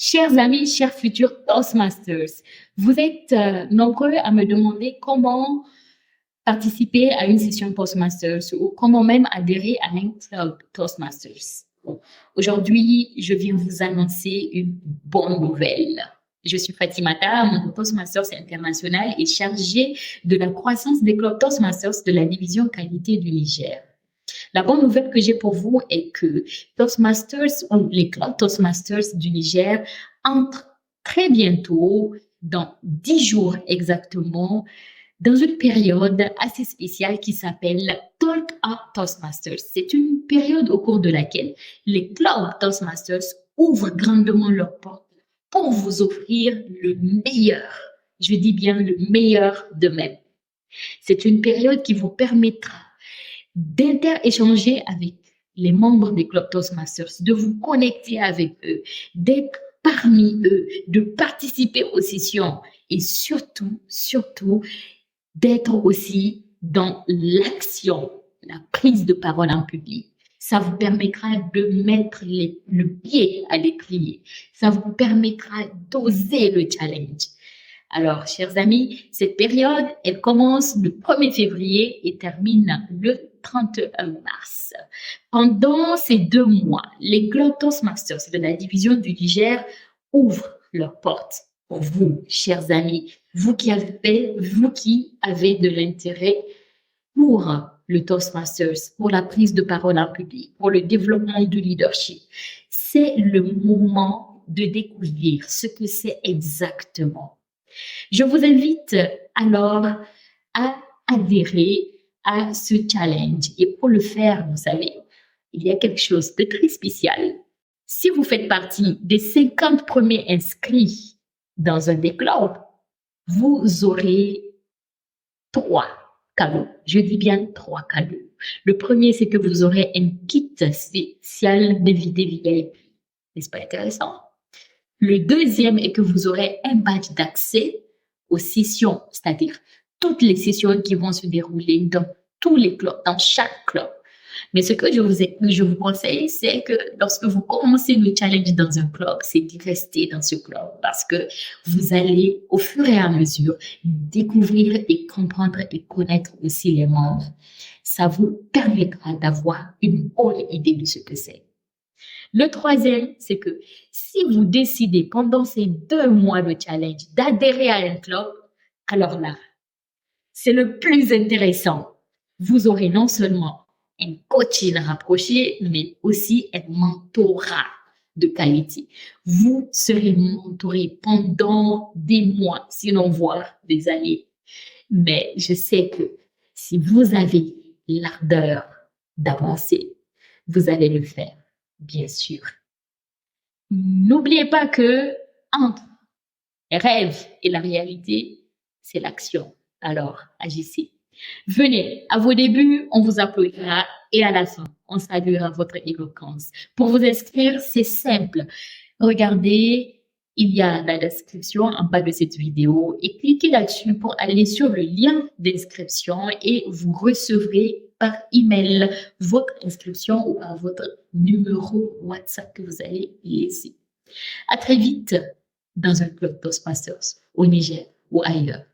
Chers amis, chers futurs Toastmasters, vous êtes nombreux à me demander comment participer à une session Toastmasters ou comment même adhérer à un club Toastmasters. Aujourd'hui, je viens vous annoncer une bonne nouvelle. Je suis Fatimata, mon Toastmasters international est chargé de la croissance des clubs Toastmasters de la division qualité du Niger. La bonne nouvelle que j'ai pour vous est que Toastmasters ou les clubs Toastmasters du Niger entrent très bientôt, dans 10 jours exactement, dans une période assez spéciale qui s'appelle Talk Up Toastmasters. C'est une période au cours de laquelle les clubs Toastmasters ouvrent grandement leurs portes pour vous offrir le meilleur, je dis bien le meilleur d'eux-mêmes. C'est une période qui vous permettra d'inter-échanger avec les membres des clubs Toastmasters, de vous connecter avec eux, d'être parmi eux, de participer aux sessions et surtout, d'être aussi dans l'action, la prise de parole en public. Ça vous permettra de mettre le pied à l'étrier. Ça vous permettra d'oser le challenge. Alors, chers amis, cette période, elle commence le 1er février et termine le 31 mars. Pendant ces 2 mois, les clubs Toastmasters de la division du Niger ouvrent leurs portes pour vous, chers amis, vous qui avez de l'intérêt pour le Toastmasters, pour la prise de parole en public, pour le développement du leadership. C'est le moment de découvrir ce que c'est exactement. Je vous invite alors à adhérer à ce challenge. Et pour le faire, vous savez, il y a quelque chose de très spécial. Si vous faites partie des 50 premiers inscrits dans un des clubs, vous aurez 3 cadeaux. Je dis bien 3 cadeaux. Le premier, c'est que vous aurez un kit spécial d'invité VIP. N'est-ce pas intéressant? Le deuxième est que vous aurez un badge d'accès aux sessions, c'est-à-dire toutes les sessions qui vont se dérouler dans tous les clubs, dans chaque club. Mais ce que je vous conseille, c'est que lorsque vous commencez le challenge dans un club, c'est d'y rester dans ce club parce que vous allez, au fur et à mesure, découvrir et comprendre et connaître aussi les membres. Ça vous permettra d'avoir une bonne idée de ce que c'est. Le troisième, c'est que si vous décidez pendant ces 2 mois de challenge d'adhérer à un club, alors là, c'est le plus intéressant. Vous aurez non seulement un coaching rapproché, mais aussi un mentorat de qualité. Vous serez mentoré pendant des mois, sinon voire des années. Mais je sais que si vous avez l'ardeur d'avancer, vous allez le faire. Bien sûr. N'oubliez pas que entre les rêves et la réalité, c'est l'action. Alors, agissez. Venez, à vos débuts, on vous applaudira et à la fin, on saluera votre éloquence. Pour vous inscrire, c'est simple. Regardez, il y a la description en bas de cette vidéo et cliquez là-dessus pour aller sur le lien d'inscription et vous recevrez par email votre inscription ou par votre numéro WhatsApp que vous allez laisser. À très vite dans un club Toastmasters au Niger ou ailleurs.